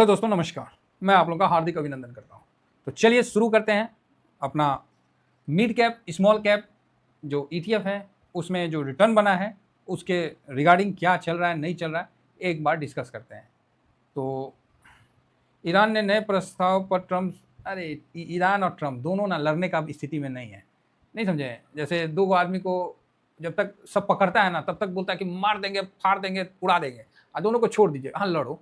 तो दोस्तों नमस्कार, मैं आप लोगों का हार्दिक अभिनंदन करता हूँ। तो चलिए शुरू करते हैं अपना मिड कैप स्मॉल कैप जो ETF है उसमें जो रिटर्न बना है उसके रिगार्डिंग क्या चल रहा है नहीं चल रहा है एक बार डिस्कस करते हैं। तो ईरान ने नए प्रस्ताव पर ट्रम्प, अरे ईरान और ट्रम्प दोनों ना लड़ने का स्थिति में नहीं है, नहीं समझे। जैसे दो आदमी को जब तक सब पकड़ता है ना तब तक बोलता है कि मार देंगे, फाड़ देंगे, उड़ा देंगे, और दोनों को छोड़ दीजिए, हाँ लड़ो,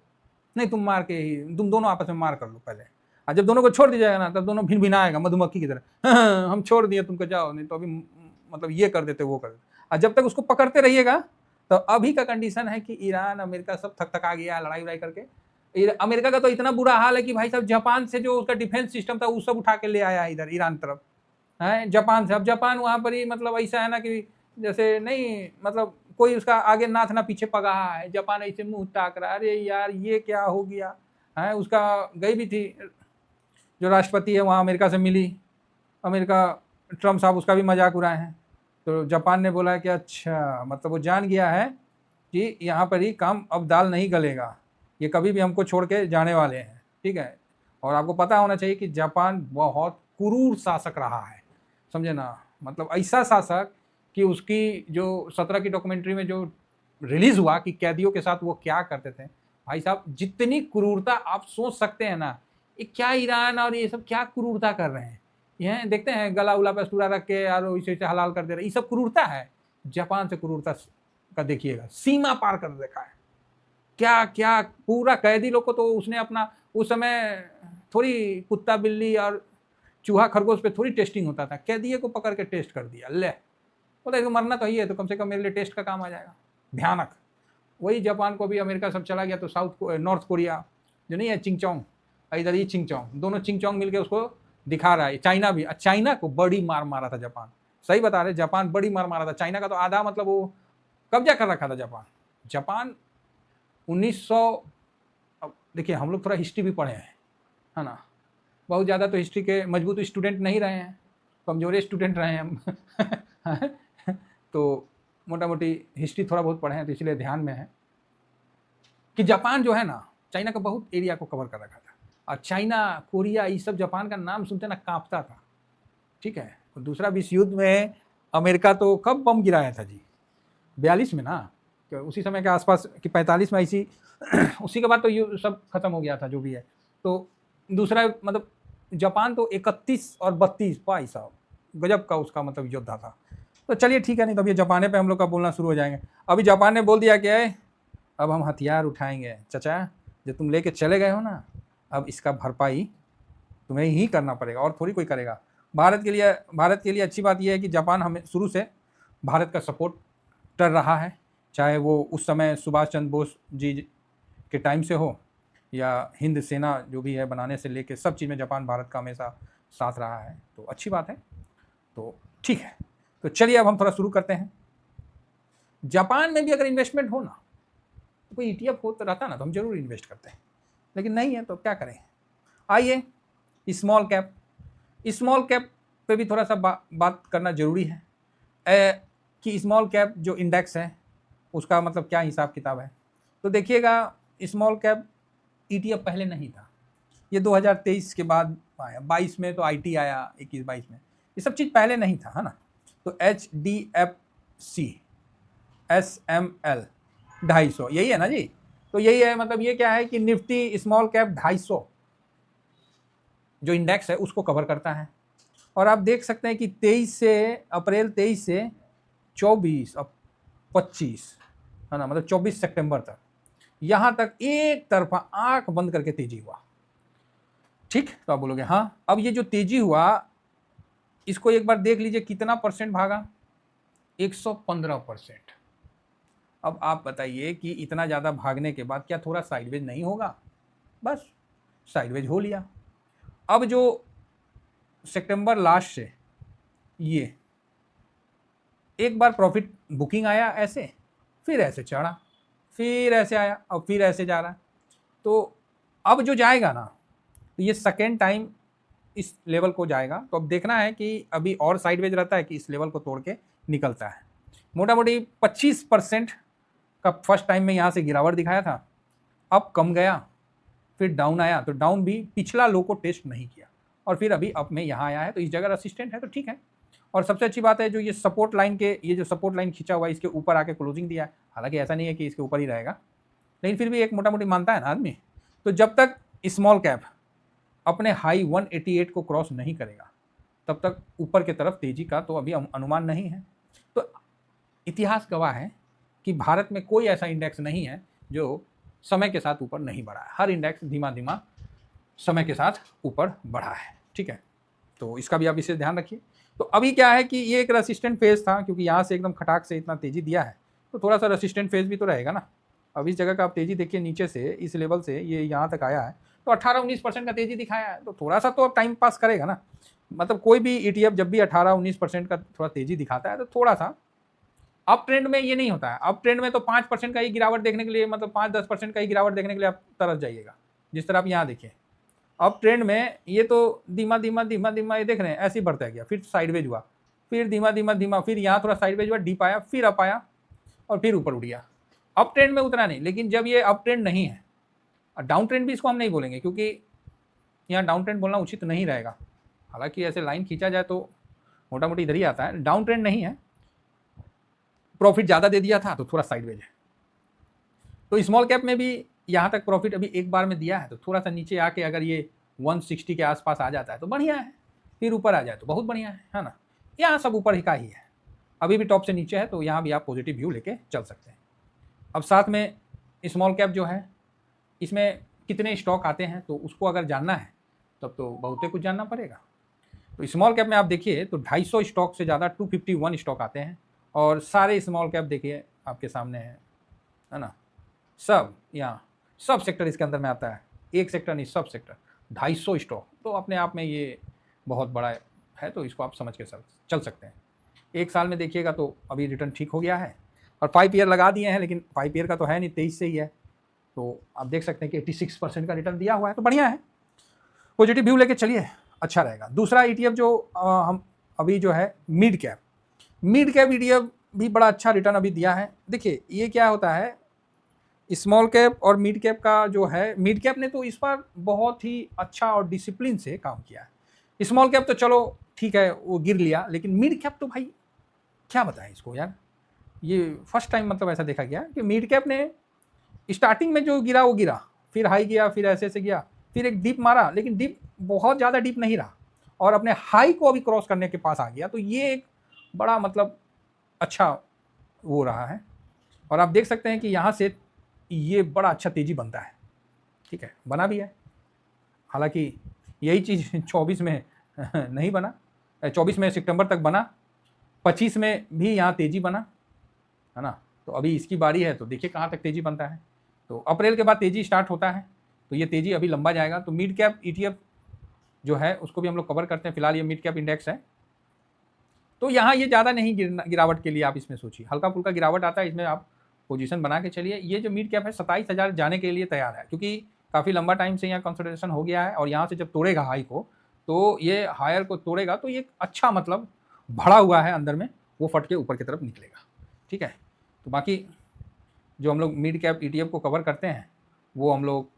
नहीं तुम मार के ही तुम दोनों आपस में मार कर लो पहले। और जब दोनों को छोड़ दीजिएगा ना तब दोनों भिन भिनाएगा मधुमक्खी की तरह, हम छोड़ दिए तुमको जाओ, नहीं तो अभी मतलब ये कर देते वो कर देते। और जब तक उसको पकड़ते रहिएगा तो अभी का कंडीशन है कि ईरान अमेरिका सब थक थका गया है लड़ाई वड़ाई करके। अमेरिका का तो इतना बुरा हाल है कि भाई साहब जापान से जो उसका डिफेंस सिस्टम था वो सब उठा के ले आया इधर ईरान तरफ है जापान से। अब जापान वहाँ पर ही मतलब ऐसा है ना कि जैसे नहीं मतलब कोई उसका आगे नाथ ना पीछे पगाहा है, जापान ऐसे मुंह ताक रहा है, अरे यार ये क्या हो गया है। उसका गई भी थी जो राष्ट्रपति है वहाँ अमेरिका से मिली, अमेरिका ट्रम्प साहब उसका भी मजाक उड़ाए हैं। तो जापान ने बोला कि अच्छा मतलब वो जान गया है कि यहाँ पर ही काम अब दाल नहीं गलेगा, ये कभी भी हमको छोड़ के जाने वाले हैं, ठीक है। और आपको पता होना चाहिए कि जापान बहुत क्रूर शासक रहा है, समझे ना, मतलब ऐसा शासक कि उसकी जो 17 की डॉक्यूमेंट्री में जो रिलीज हुआ कि कैदियों के साथ वो क्या करते थे, भाई साहब जितनी क्रूरता आप सोच सकते हैं ना, ये क्या ईरान और ये सब क्या क्रूरता कर रहे हैं। ये देखते हैं गला उला पे सूरा रख के और इसे हलाल कर दे रहे, ये सब क्रूरता है। जापान से क्रूरता का देखिएगा, सीमा पार कर देखा है। क्या क्या पूरा कैदी लोग को तो उसने अपना उस समय थोड़ी कुत्ता बिल्ली और चूहा खरगोश पे थोड़ी टेस्टिंग होता था, कैदिये को पकड़ के टेस्ट कर दिया। ले बोला मरना तो ही है तो कम से कम मेरे लिए टेस्ट का काम आ जाएगा। भयानक। वही जापान को भी अमेरिका सब चला गया तो नॉर्थ कोरिया जो नहीं है चिंगचोंग, इधर ही चिंगचोंग, दोनों चिंगचोंग मिलके उसको दिखा रहा है। चाइना भी, चाइना को बड़ी मार मारा था जापान, सही बता रहे, जापान बड़ी मार मारा था। चाइना का तो आधा मतलब वो कब्जा कर रखा था जापान 1900। अब देखिए हम लोग थोड़ा हिस्ट्री भी पढ़े हैं, है ना, बहुत ज़्यादा तो हिस्ट्री के मजबूत स्टूडेंट नहीं रहे हैं, कमजोरे स्टूडेंट रहे हैं हम तो मोटा मोटी हिस्ट्री थोड़ा बहुत पढ़े हैं तो इसलिए ध्यान में है कि जापान जो है ना चाइना का बहुत एरिया को कवर कर रखा था। और चाइना कोरिया ये सब जापान का नाम सुनते ना कांपता था, ठीक है। तो दूसरा विश्व युद्ध में अमेरिका तो कब बम गिराया था जी, 42 में ना, तो उसी समय के आसपास कि 45 में ऐसी उसी के बाद तो ये सब खत्म हो गया था जो भी है। तो दूसरा मतलब जापान तो 31 और 32 भाई साहब गजब का उसका मतलब योद्धा था। तो चलिए ठीक है, नहीं तो अभी जापाने पे हम लोग का बोलना शुरू हो जाएंगे। अभी जापान ने बोल दिया क्या है, अब हम हथियार उठाएंगे चचा, जो तुम लेके चले गए हो ना, अब इसका भरपाई तुम्हें ही करना पड़ेगा और थोड़ी कोई करेगा। भारत के लिए अच्छी बात यह है कि जापान हमें शुरू से भारत का सपोर्ट कर रहा है, चाहे वो उस समय सुभाष चंद्र बोस जी के टाइम से हो या हिंद सेना जो भी है बनाने से लेके सब चीज़ में जापान भारत का हमेशा साथ रहा है, तो अच्छी बात है। तो ठीक है, तो चलिए अब हम थोड़ा शुरू करते हैं। जापान में भी अगर इन्वेस्टमेंट हो ना, तो कोई ETF हो तो रहता ना तो हम जरूर इन्वेस्ट करते हैं, लेकिन नहीं है तो क्या करें। आइए स्मॉल कैप पे भी थोड़ा सा बात करना जरूरी है कि स्मॉल कैप जो इंडेक्स है उसका मतलब क्या हिसाब किताब है। तो देखिएगा स्मॉल कैप ETF पहले नहीं था, ये 2023 के बाद आया, 22 में तो IT आया, 21-22 में ये सब चीज़ पहले नहीं था, है ना। तो HDFC SML 250 यही है ना जी। तो यही है, मतलब ये क्या है कि निफ्टी स्मॉल कैप 250 जो इंडेक्स है उसको कवर करता है। और आप देख सकते हैं कि अप्रैल 23 से 24 और 25, है ना, मतलब 24 सितंबर तक यहाँ तक एक तरफा आंख बंद करके तेजी हुआ, ठीक। तो आप बोलोगे हाँ, अब ये जो तेजी हुआ इसको एक बार देख लीजिए कितना परसेंट भागा, 115%। अब आप बताइए कि इतना ज़्यादा भागने के बाद क्या थोड़ा साइडवेज नहीं होगा, बस साइडवेज हो लिया। अब जो सितंबर लास्ट से ये एक बार प्रॉफिट बुकिंग आया ऐसे, फिर ऐसे चढ़ा, फिर ऐसे आया और फिर ऐसे जा रहा है। तो अब जो जाएगा ना तो ये सेकेंड टाइम इस लेवल को जाएगा। तो अब देखना है कि अभी और साइडवेज रहता है कि इस लेवल को तोड़ के निकलता है। मोटा मोटी 25% का फर्स्ट टाइम में यहाँ से गिरावट दिखाया था, अब कम गया, फिर डाउन आया तो डाउन भी पिछला लो को टेस्ट नहीं किया, और फिर अभी अप में यहाँ आया है, तो इस जगह रेसिस्टेंट है तो ठीक है। और सबसे अच्छी बात है जो ये सपोर्ट लाइन के, ये जो सपोर्ट लाइन खींचा हुआ है इसके ऊपर आके क्लोजिंग दिया है। हालांकि ऐसा नहीं है कि इसके ऊपर ही रहेगा, लेकिन फिर भी एक मोटा मोटी मानता है ना आदमी। तो जब तक स्मॉल कैप अपने हाई 188 को क्रॉस नहीं करेगा तब तक ऊपर की तरफ तेजी का तो अभी अनुमान नहीं है। तो इतिहास गवाह है कि भारत में कोई ऐसा इंडेक्स नहीं है जो समय के साथ ऊपर नहीं बढ़ा है। हर इंडेक्स धीमा धीमा समय के साथ ऊपर बढ़ा है, ठीक है। तो इसका भी आप इसे ध्यान रखिए। तो अभी क्या है कि ये एक रेसिस्टेंट फेज था, क्योंकि यहाँ से एकदम खटाक से इतना तेजी दिया है तो थोड़ा सा रेसिस्टेंट फेज भी तो रहेगा ना। अब इस जगह का आप तेजी देखिए, नीचे से इस लेवल से ये यहाँ तक आया है तो 18-19% का तेजी दिखाया है, तो थोड़ा सा तो अब टाइम पास करेगा ना। मतलब कोई भी ETF जब भी 18-19% का थोड़ा तेजी दिखाता है तो थोड़ा सा अप ट्रेंड में ये नहीं होता है। अप ट्रेंड में तो 5% का ही गिरावट देखने के लिए, मतलब 5-10% का ही गिरावट देखने के लिए आप तरस जाइएगा। जिस तरह आप यहाँ देखिए अप ट्रेंड में ये तो धीमा धीमा धीमा धीमा ये देख रहे हैं ऐसे ही बढ़ता गया, फिर साइडवेज हुआ, फिर धीमा धीमा धीमा, फिर यहाँ थोड़ा साइडवेज हुआ, डीप आया, फिर अप आया और फिर ऊपर उठ गया। अप ट्रेंड में उतरा नहीं। लेकिन जब ये अप ट्रेंड नहीं है, डाउन ट्रेंड भी इसको हम नहीं बोलेंगे क्योंकि यहाँ डाउन ट्रेंड बोलना उचित नहीं रहेगा। हालांकि ऐसे लाइन खींचा जाए तो मोटा मोटी इधर ही आता है। डाउन ट्रेंड नहीं है, प्रॉफिट ज़्यादा दे दिया था तो थोड़ा साइडवेज है। तो स्मॉल कैप में भी यहाँ तक प्रॉफिट अभी एक बार में दिया है, तो थोड़ा सा नीचे आके अगर ये 160 के आसपास आ जाता है तो बढ़िया है, फिर ऊपर आ जाए तो बहुत बढ़िया है ना। यहाँ सब ऊपर ही का ही है, अभी भी टॉप से नीचे है, तो यहाँ भी आप पॉजिटिव व्यू लेके चल सकते हैं। अब साथ में स्मॉल कैप जो है इसमें कितने स्टॉक आते हैं तो उसको अगर जानना है तब तो बहुत कुछ जानना पड़ेगा। तो स्मॉल कैप में आप देखिए तो 250 स्टॉक से ज़्यादा 251 स्टॉक आते हैं, और सारे स्मॉल कैप देखिए आपके सामने है ना। सब यहाँ सब सेक्टर इसके अंदर में आता है, एक सेक्टर नहीं सब सेक्टर, 250 स्टॉक, तो अपने आप में ये बहुत बड़ा है, तो इसको आप समझ के चल सकते हैं। एक साल में देखिएगा तो अभी रिटर्न ठीक हो गया है, और 5 ईयर लगा दिए हैं, लेकिन 5 ईयर का तो है नहीं, 23 से ही है, तो आप देख सकते हैं कि 86% का रिटर्न दिया हुआ है, तो बढ़िया है। पॉजिटिव व्यू लेके चलिए, अच्छा रहेगा। दूसरा ETF जो हम अभी जो है मिड कैप ETF भी बड़ा अच्छा रिटर्न अभी दिया है। देखिए ये क्या होता है, स्मॉल कैप और मिड कैप का जो है, मिड कैप ने तो इस बार बहुत ही अच्छा और डिसिप्लिन से काम किया है। स्मॉल कैप तो चलो ठीक है वो गिर लिया, लेकिन मिड कैप तो भाई क्या बताएं इसको यार, ये फर्स्ट टाइम मतलब ऐसा देखा गया कि मिड कैप ने स्टार्टिंग में जो गिरा वो गिरा, फिर हाई गया, फिर ऐसे गया, फिर एक डीप मारा, लेकिन डीप बहुत ज़्यादा डीप नहीं रहा, और अपने हाई को अभी क्रॉस करने के पास आ गया। तो ये एक बड़ा मतलब अच्छा वो रहा है, और आप देख सकते हैं कि यहाँ से ये बड़ा अच्छा तेजी बनता है, ठीक है, बना भी है। हालांकि यही चीज़ 24 में नहीं बना, 24 में सितंबर तक बना, 25 में भी यहाँ तेजी बना है ना। तो अभी इसकी बारी है, तो देखिए कहाँ तक तेजी बनता है। तो अप्रैल के बाद तेजी स्टार्ट होता है, तो ये तेजी अभी लंबा जाएगा। तो मिड कैप ETF जो है उसको भी हम लोग कवर करते हैं। फिलहाल ये मिड कैप इंडेक्स है, तो यहाँ ये ज़्यादा नहीं गिरावट के लिए आप इसमें सोचिए, हल्का फुल्का गिरावट आता है, इसमें आप पोजीशन बना के चलिए। ये जो मिड कैप है 27,000 जाने के लिए तैयार है, क्योंकि काफ़ी लंबा टाइम से यहाँ कंसोलिडेशन हो गया है, और यहाँ से जब तोड़ेगा हाई को, तो ये हायर को तोड़ेगा तो ये अच्छा मतलब भरा हुआ है अंदर में, वो फट के ऊपर की तरफ निकलेगा, ठीक है। तो बाकी जो हम लोग मिड कैप ETF को कवर करते हैं वो हम लोग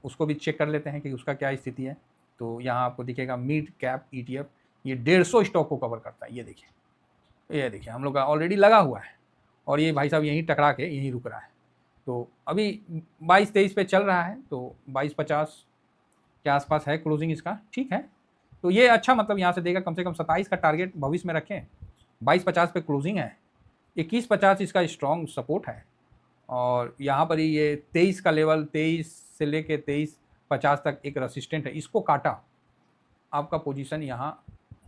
उसको भी चेक कर लेते हैं कि उसका क्या स्थिति है। तो यहाँ आपको दिखेगा मिड कैप ETF ये 150 स्टॉक को कवर करता है। ये देखिए हम लोग का ऑलरेडी लगा हुआ है, और ये भाई साहब यहीं टकरा के यहीं रुक रहा है। तो अभी 22-23 पे चल रहा है, तो 2250 के आसपास है क्लोजिंग इसका, ठीक है। तो ये अच्छा मतलब यहाँ से देगा, कम से कम 27 का टारगेट भविष्य में रखें। 2250 पे क्लोजिंग है, 2150 इसका स्ट्रॉन्ग सपोर्ट है, और यहाँ पर ही ये 23 का लेवल, 23 से लेके 2350 तक एक रेसिस्टेंट है, इसको काटा आपका पोजीशन यहाँ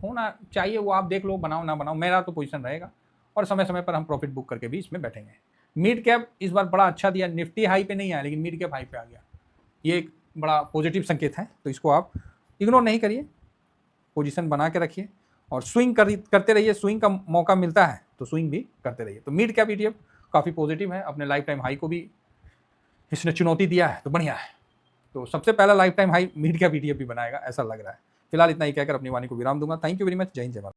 होना चाहिए, वो आप देख लो, बनाओ ना बनाओ, मेरा तो पोजीशन रहेगा, और समय समय पर हम प्रॉफिट बुक करके भी इसमें बैठेंगे। मिड कैप इस बार बड़ा अच्छा दिया, निफ्टी हाई पे नहीं आया लेकिन मिड कैप हाई पे आ गया, ये एक बड़ा पॉजिटिव संकेत है। तो इसको आप इग्नोर नहीं करिए, पोजीशन बना के रखिए, और स्विंग करते रहिए। स्विंग का मौका मिलता है तो स्विंग भी करते रहिए। तो मिड कैप ETF काफ़ी पॉजिटिव है, अपने लाइफ टाइम हाई को भी इसने चुनौती दिया है, तो बढ़िया है। तो सबसे पहला life time high mid cap ETF भी बनाएगा, ऐसा लग रहा है। फिलहाल इतना ही कहकर अपनी वाणी को विराम दूंगा। Thank you very much. जय हिंद, जय भारत।